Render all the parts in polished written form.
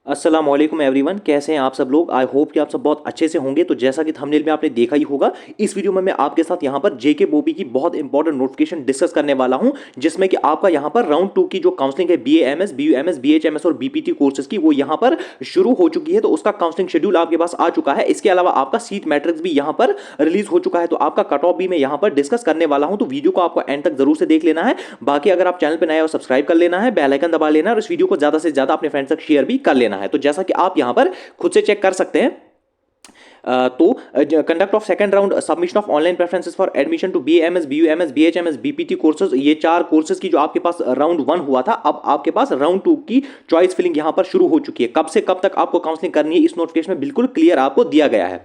अस्सलाम वालेकुम एवरीवन, कैसे हैं आप सब लोग। आई होप कि आप सब बहुत अच्छे से होंगे। तो जैसा कि थंबनेल में आपने देखा ही होगा, इस वीडियो में मैं आपके साथ यहाँ पर जेके बोबी की बहुत इंपॉर्टेंट नोटिफिकेशन डिस्कस करने वाला हूँ, जिसमें कि आपका यहाँ पर राउंड 2 की जो काउंसलिंग है BAMS, BUMS, BHMS और BPT कोर्सेज की, वो यहाँ पर शुरू हो चुकी है। तो उसका काउंसलिंग शेड्यूल आपके पास आ चुका है। इसके अलावा आपका सीट मैट्रिक्स भी यहाँ पर रिलीज हो चुका है। तो आपका कट ऑफ भी मैं यहाँ पर डिस्कस करने वाला हूँ। तो वीडियो को आपको एंड तक जरूर से देख लेना है। बाकी अगर आप चैनल पर नए हो, सब्सक्राइब कर लेना है, बेल आइकन दबा लेना है और इस वीडियो को ज्यादा से ज्यादा अपने फ्रेंड्स तक शेयर भी कर लेना है। तो जैसा कि आप यहां पर खुद से चेक कर सकते हैं, तो conduct of second round submission of online preferences for admission to BAMS, BUMS, BHMS, BPT courses, ये 4 कोर्सेज की जो आपके पास राउंड 1 हुआ था, अब आपके पास राउंड 2 की चॉइस फिलिंग यहां पर शुरू हो चुकी है। कब से कब तक आपको काउंसलिंग करनी है, इस नोटिफिकेशन में बिल्कुल क्लियर आपको दिया गया है।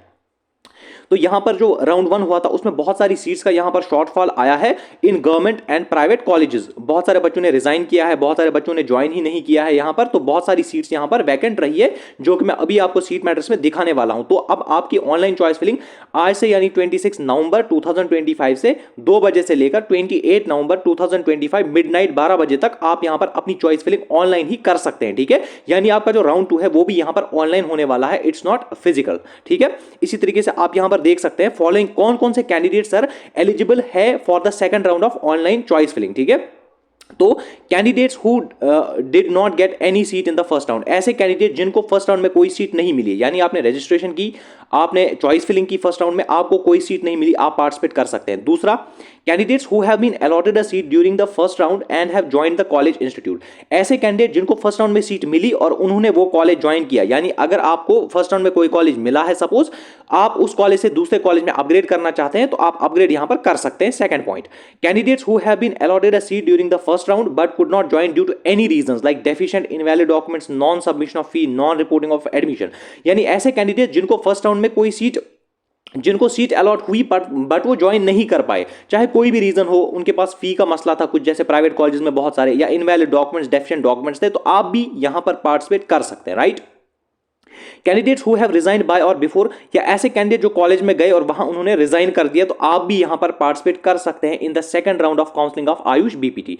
तो यहां पर जो राउंड 1 हुआ था, उसमें बहुत सारी सीट्स का यहां पर शॉर्टफॉल आया है in government and private colleges. बहुत सारे बच्चों ने रिजाइन किया है, बहुत सारे बच्चों ने ज्वाइन ही नहीं किया है यहां पर। तो बहुत सारी सीट्स यहां पर वैकेंट रही है, जो कि मैं अभी आपको सीट मैट्रिक्स में दिखाने वाला हूं। तो अब आपकी ऑनलाइन चॉइस फिलिंग आज से यानी 26 नवंबर 2025 से 2 बजे से लेकर 28 नवंबर 2025 मिडनाइट 12 बजे तक आप यहां पर अपनी चॉइस फिलिंग ऑनलाइन ही कर सकते हैं। ठीक है, यानी आपका जो राउंड 2 है वो भी यहां पर ऑनलाइन होने वाला है, इट्स नॉट फिजिकल। ठीक है, इसी तरीके से आप यहां पर देख सकते हैं फॉलोइंग कौन कौन से कैंडिडेट सर एलिजिबल है for the second round of online choice filling. ठीक है, तो candidates who did not get any seat in the first round, ऐसे कैंडिडेट जिनको फर्स्ट राउंड में कोई सीट नहीं मिली, यानी आपने रजिस्ट्रेशन की, आपने चॉइस फिलिंग की फर्स्ट राउंड में, आपको कोई सीट नहीं मिली, आप पार्टिसिपेट कर सकते हैं। दूसरा, candidates who have been allotted a seat during the first round and have joined the college institute, ऐसे कैंडिडेट जिनको फर्स्ट राउंड में सीट मिली और उन्होंने वो कॉलेज ज्वाइन किया। यानी अगर आपको फर्स्ट राउंड में कोई कॉलेज मिला है, सपोज आप उस कॉलेज से दूसरे कॉलेज में अपग्रेड करना चाहते हैं, तो आप अपग्रेड यहां पर कर सकते हैं। Second point, candidates who have been allotted a seat during the first round but could not join due to any reasons like deficient, invalid documents, non submission of fee, non reporting of admission. यानी ऐसे candidate जिनको first round में कोई seat, जिनको seat allot हुई but वो join नहीं कर पाए, चाहे कोई भी रीजन हो, उनके पास फी का मसला था कुछ, जैसे प्राइवेट कॉलेजेस में बहुत सारे, या इनवैलिड डॉक्यूमेंट्स, डेफिशिएंट डॉक्यूमेंट्स थे, तो आप भी यहां पर पार्टिसिपेट कर सकते हैं। Right, candidates who have resign by or before, या ऐसे कैंडिडेट जो कॉलेज में गए और वहां उन्होंने रिजाइन कर दिया, तो आप भी यहां पर पार्टिसिपेट कर सकते हैं in the second round of counselling of Ayush BPT।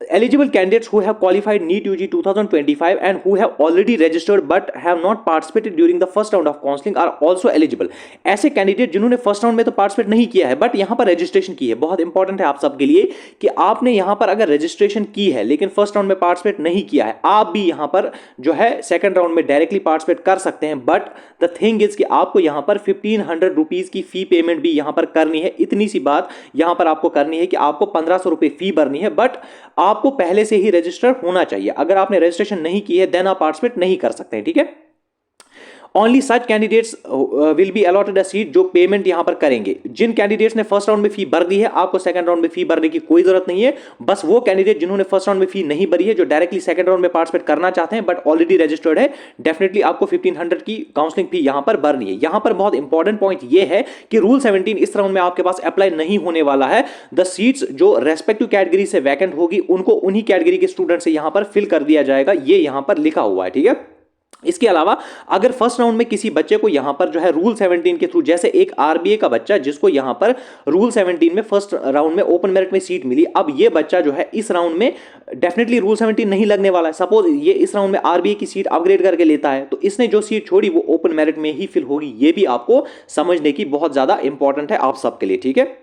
Eligible candidates who have qualified NEET UG 2025 and who have already registered but have not participated during the first round of counseling are also eligible। ऐसे candidate जिन्होंने first round में तो participate नहीं किया है but यहां पर registration की है। बहुत इंपॉर्टेंट है आप सबके लिए कि आपने यहां पर अगर रजिस्ट्रेशन की है लेकिन फर्स्ट राउंड में पार्टिसिपेट नहीं किया है, आप भी यहां पर जो है सेकंड राउंड में डायरेक्टली पार्टिसिपेट कर सकते हैं। बट द थिंग इज कि आपको यहां पर 1500 रुपीज की फी पेमेंट भी यहां पर करनी है। इतनी सी बात यहां पर आपको करनी है कि आपको 1500 रुपए फी भरनी है, बट आपको पहले से ही रजिस्टर होना चाहिए। अगर आपने रजिस्ट्रेशन नहीं की है देन आप पार्टिसिपेट नहीं कर सकते हैं। ठीक है, only such candidates will be allotted a seat जो पेमेंट यहां पर करेंगे। जिन कैंडिडेट्स ने फर्स्ट राउंड में फी भर दी है, आपको सेकंड राउंड में फी भरने की कोई जरूरत नहीं है। बस वो कैंडिडेट जिन्होंने फर्स्ट राउंड में फी नहीं भरी है, जो डायरेक्टली सेकंड राउंड में पार्टिसिपेट करना चाहते हैं बट ऑलरेडी रजिस्टर्ड है, डेफिनेटली आपको 1500 की काउंसलिंग फी यहां पर भरनी है। यहां पर बहुत इंपॉर्टेंट पॉइंट यह है कि रूल 17 इस राउंड में आपके पास अप्लाई नहीं होने वाला है। द सीट्स जो रेस्पेक्टिव कैटेगरी से वैकेंट होगी, उनको उन्हीं कैटेगरी के स्टूडेंट से यहां पर फिल कर दिया जाएगा। ये यहां पर लिखा हुआ है। ठीक है, इसके अलावा अगर फर्स्ट राउंड में किसी बच्चे को यहां पर जो है रूल 17 के थ्रू, जैसे एक RBA का बच्चा जिसको यहां पर रूल 17 में फर्स्ट राउंड में ओपन मेरिट में सीट मिली, अब ये बच्चा जो है इस राउंड में डेफिनेटली रूल 17 नहीं लगने वाला है। सपोज ये इस राउंड में RBA की सीट अपग्रेड करके लेता है, तो इसने जो सीट छोड़ी वो ओपन मेरिट में ही फिल होगी। ये भी आपको समझने की बहुत ज्यादा इंपॉर्टेंट है आप सबके लिए। ठीक है,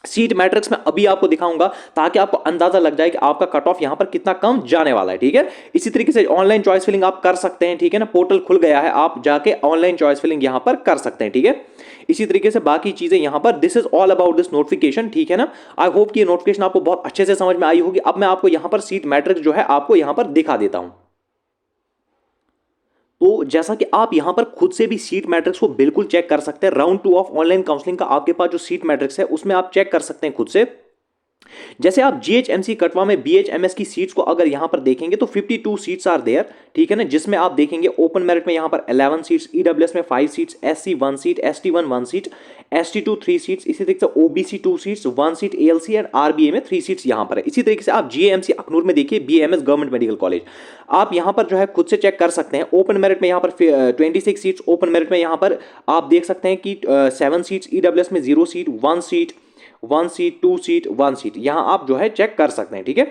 सीट मैट्रिक्स में अभी आपको दिखाऊंगा ताकि आपको अंदाजा लग जाए कि आपका कट ऑफ यहां पर कितना कम जाने वाला है। ठीक है, इसी तरीके से ऑनलाइन चॉइस फिलिंग आप कर सकते हैं। ठीक है ना, पोर्टल खुल गया है, आप जाके ऑनलाइन चॉइस फिलिंग यहां पर कर सकते हैं। ठीक है, इसी तरीके से बाकी चीजें यहां पर, this is all about this notification. ठीक है ना, आई होप कि ये नोटिफिकेशन आपको बहुत अच्छे से समझ में आई होगी। अब मैं आपको यहां पर सीट मैट्रिक्स जो है आपको यहां पर दिखा देता हूं। तो जैसा कि आप यहां पर खुद से भी सीट मैट्रिक्स को बिल्कुल चेक कर सकते हैं। राउंड 2 ऑफ ऑनलाइन काउंसलिंग का आपके पास जो सीट मैट्रिक्स है उसमें आप चेक कर सकते हैं खुद से। जैसे आप GHMC कटवा में BHMS की सीट्स को अगर यहां पर देखेंगे तो 52 सीट्स आर देयर। ठीक है ना, जिसमें आप देखेंगे ओपन मेरिट में यहां पर 11 सीट्स, EWS में 5 seats, SC 1 seat, ST1 1 seat, ST2 3 seats, इसी तरीके से OBC 2 seats, 1 seat ALC and RBA में 3 सीट्स यहां पर है। इसी तरीके से आप GAMC अखनूर में देखिए, BAMS गवर्नमेंट मेडिकल कॉलेज, आप यहां पर जो है खुद से चेक कर सकते हैं। ओपन मेरिट में यहां पर 26 सीट्स, ओपन मेरिट में यहां पर आप देख सकते हैं कि 7 सीट्स, EWS में 0 seat, 1 seat, 1 seat, 2 seat, 1 seat, यहां आप जो है चेक कर सकते हैं। ठीक है,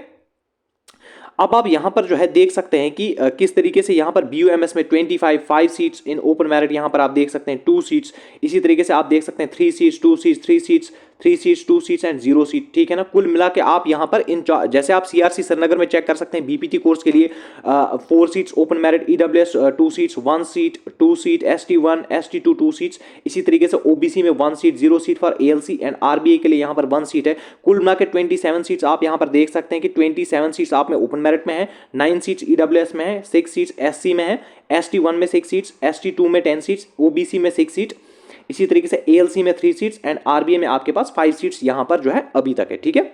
अब आप यहाँ पर जो है देख सकते हैं कि किस तरीके से यहाँ पर BUMS में 5 सीट्स, इन ओपन मेरिट यहाँ पर आप देख सकते हैं 2 सीट्स, इसी तरीके से आप देख सकते हैं 3 seats 2 seats 3 seats 3 seats 2 seats and 0 seat, ठीक है ना। कुल मिला के आप यहाँ पर इन जैसे आप CRC श्रीनगर में चेक कर सकते हैं BPT कोर्स के लिए 4 seats open merit, EWS 2 seats 1 seat 2 seat, ST1 ST2 2 seats, इसी तरीके से OBC में 1 seat 0 seat for ALC and RBA के लिए यहाँ पर 1 सीट है। कुल मिला के 27 सीट्स आप यहाँ पर देख सकते हैं कि 27 सीट्स आप में ओपन मेरिट में है, 9 सीट्स EWS में है, 6 सीट्स SC में है, ST1 में 6 सीट्स, ST2 में 10 सीट्स, OBC में 6 सीट, इसी तरीके से ALC में 3 सीट्स एंड RBA में आपके पास 5 सीट्स यहां पर जो है अभी तक है, ठीक है।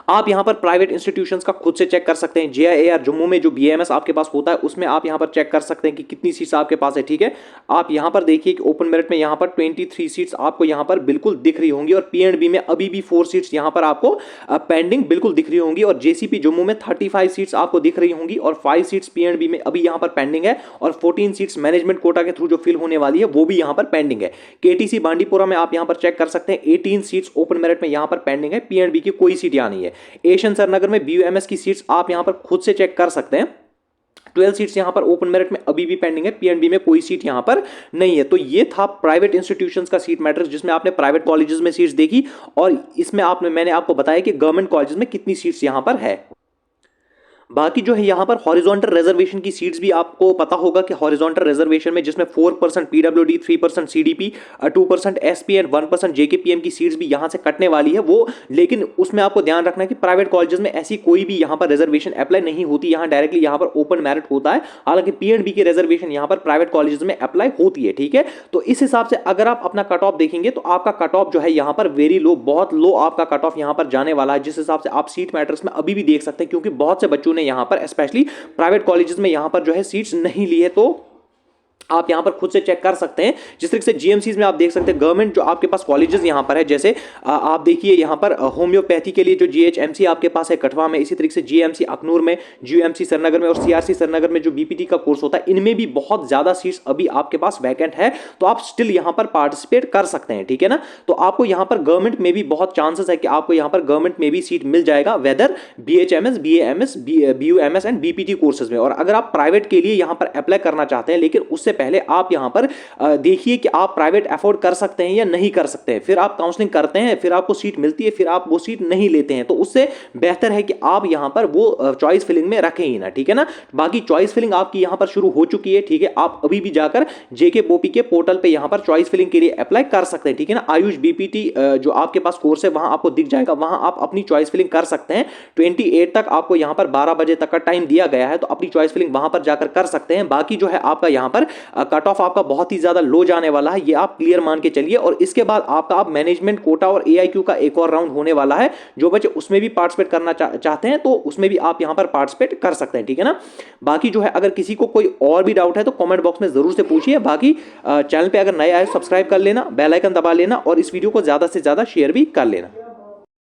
आप यहां पर प्राइवेट इंस्टीट्यूशंस का खुद से चेक कर सकते हैं। JIAR जम्मू में जो BAMS आपके पास होता है उसमें आप यहां पर चेक कर सकते हैं कि कितनी सीट्स आपके पास है, ठीक है। आप यहां पर देखिए कि ओपन मेरिट में यहां पर 23 सीट्स आपको यहां पर बिल्कुल दिख रही होंगी और PNB में अभी भी 4 सीट्स यहां पर आपको पेंडिंग बिल्कुल दिख रही होंगी और JCP जम्मू में 35 सीट्स आपको दिख रही होंगी और 5 सीट्स PNB में अभी यहां पर पेंडिंग है और 14 सीट्स मैनेजमेंट कोटा के थ्रू जो फिल होने वाली है वो भी यहां पर पेंडिंग है। KTC बांडीपुरा में आप यहां पर चेक कर सकते हैं 18 सीट्स ओपन मेरिट में यहां पर पेंडिंग है, PNB की कोई सीट यहां नहीं है। एशियन श्रीनगर में BUMS की सीट्स आप यहां पर खुद से चेक कर सकते हैं, 12 सीट्स यहां पर ओपन मेरिट में अभी भी पेंडिंग है, PNB में कोई सीट यहां पर नहीं है। तो ये था प्राइवेट इंस्टीट्यूशंस का सीट मैट्रिक्स जिसमें आपने प्राइवेट कॉलेजेस में सीट्स देखी और इसमें मैंने आपको बताया कि गवर्नमेंट कॉलेजेस में कितनी सीट्स यहां पर है। बाकी जो है यहाँ पर हॉरिजॉन्टल रिजर्वेशन की सीट्स भी आपको पता होगा कि हॉरिजॉन्टल रिजर्वेशन में जिसमें 4% PWD, 3% CDP, 2% SP and 1% JKPM की सीट्स भी यहाँ से कटने वाली है वो, लेकिन उसमें आपको ध्यान रखना है कि प्राइवेट कॉलेजेस में ऐसी कोई भी यहाँ पर रिजर्वेशन अप्लाई नहीं होती, यहाँ डायरेक्टली यहाँ पर ओपन मेरिट होता है। हालांकि PNB की रिजर्वेशन यहाँ पर प्राइवेट कॉलेजेस में अप्लाई होती है, ठीक है। तो इस हिसाब से अगर आप अपना कट ऑफ देखेंगे तो आपका कट ऑफ जो है यहाँ पर वेरी लो, बहुत लो आपका कट ऑफ यहाँ पर जाने वाला है, जिस हिसाब से आप सीट मैट्रिक्स में अभी भी देख सकते हैं, क्योंकि बहुत से बच्चों ने यहां पर स्पेशली प्राइवेट कॉलेजेस में यहां पर जो है सीट्स नहीं ली है। तो आप यहां पर खुद से चेक कर सकते हैं। जिस तरीके से GMCs में आप देख सकते हैं गवर्नमेंट जो आपके पास कॉलेजेस यहां पर है, जैसे आप देखिए यहां पर होम्योपैथी के लिए जो GHMC आपके पास है कठवा में, इसी तरीके से GMC अखनूर में, GUMC श्रीनगर में और CRC श्रीनगर में जो BPT का कोर्स होता है, इनमें भी बहुत ज्यादा सीट्स अभी आपके पास वैकेंट है। तो आप स्टिल यहां पर पार्टिसिपेट कर सकते हैं, ठीक है ना। तो आपको यहां पर गवर्नमेंट में भी बहुत चांसेस है कि आपको यहां पर गवर्नमेंट में भी सीट मिल जाएगा, whether BHMS, BAMS, BUMS and BPT courses में। और अगर आप प्राइवेट के लिए यहां पर अप्लाई करना चाहते हैं, लेकिन उससे पहले आप यहां पर देखिए कि आप प्राइवेट अफोर्ड कर सकते हैं या नहीं कर सकते हैं, फिर आप काउंसलिंग करते हैं, फिर आपको सीट मिलती है, फिर आप वो सीट नहीं लेते हैं। तो उससे बेहतर है कि आप यहां पर वो चॉइस फिलिंग में रखें ही ना, ठीक है ना। बाकी चॉइस फिलिंग आपकी यहां पर शुरू हो चुकी है, ठीक है। आप अभी भी जाकर JK BOP के पोर्टल पे यहां पर चॉइस फिलिंग के लिए अप्लाई कर सकते हैं, ठीक है ना। आयुष BPT जो आपके पास कोर्स है वहां आपको दिख जाएगा, वहां आप अपनी चॉइस फिलिंग कर सकते हैं। 28 तक आपको यहां पर 12 बजे तक का टाइम दिया गया है, तो अपनी चॉइस फिलिंग वहां पर जाकर कर सकते हैं। बाकी जो है आपका यहां पर कट ऑफ आपका बहुत ही ज्यादा लो जाने वाला है, ये आप क्लियर मान के चलिए। और इसके बाद आपका आप मैनेजमेंट कोटा और AIQ का एक और राउंड होने वाला है, जो बच्चे उसमें भी पार्टिसिपेट करना चाहते हैं तो उसमें भी आप यहां पर पार्टिसिपेट कर सकते हैं, ठीक है ना। बाकी जो है अगर किसी को कोई और भी डाउट है तो कमेंट बॉक्स में जरूर से पूछिए। बाकी चैनल पे अगर नए आए सब्सक्राइब कर लेना, बेल आइकन दबा लेना और इस वीडियो को ज्यादा से ज्यादा शेयर भी कर लेना।